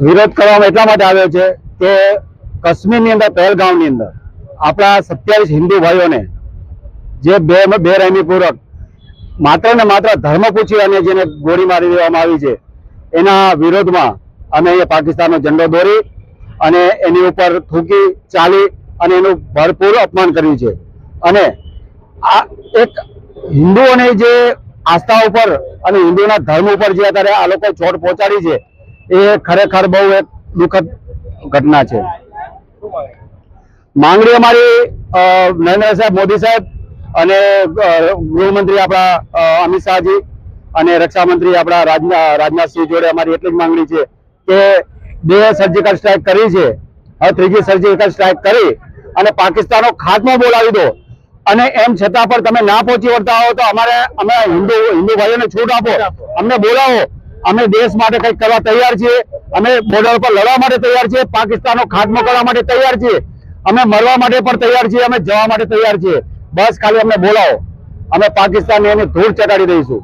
વિરોધ કરવામાં એટલા માટે આવ્યો છે કે કાશ્મીરની અંદર પહેલગામની અંદર આપણા 27 હિન્દુ ભાઈઓને જે બેરહેમીપૂર્વક માત્ર ને માત્ર ધર્મ પૂછી અને જેને ગોળી મારી દેવામાં આવી છે એના વિરોધમાં અમે અહીંયા પાકિસ્તાનનો ઝંડો દોરી અને એની ઉપર થૂકી ચાલી અને એનું ભરપૂર અપમાન કર્યું છે અને આ એક હિન્દુઓની જે આસ્થા ઉપર અને હિન્દુના ધર્મ ઉપર જે અત્યારે આ લોકો ચોટ પહોંચાડી છે એ ખરેખર બહુ એક દુઃખદ ઘટના છે। માંગણી અમારી નરેન્દ્ર સાહેબ મોદી સાહેબ અને ગૃહમંત્રી આપણા અમિત શાહજી અને રક્ષામંત્રી આપણા રાજનાથસિંહ જોડે અમારી એટલી જ માંગણી છે કે 2 સર્જિકલ સ્ટ્રાઇક કરી છે, હવે 3જી સર્જિકલ સ્ટ્રાઇક કરી અને પાકિસ્તાનનો ખાત્મો બોલાવી દો અને એમ છતાં પણ તમે ના પહોંચી વળતા હો તો અમે હિન્દુ ભાઈઓને છૂટ આપો, અમને બોલાવો, અમે દેશ માટે કંઈક કરવા તૈયાર છીએ, અમે બોર્ડર પર લડવા માટે તૈયાર છીએ, પાકિસ્તાનનો ખાત્મો કરવા માટે તૈયાર છીએ, અમે મરવા માટે પણ તૈયાર છીએ, અમે જવા માટે તૈયાર છીએ, બસ ખાલી અમને બોલાવો, અમે પાકિસ્તાનને એની ધૂળ ચટાડી દઈશું।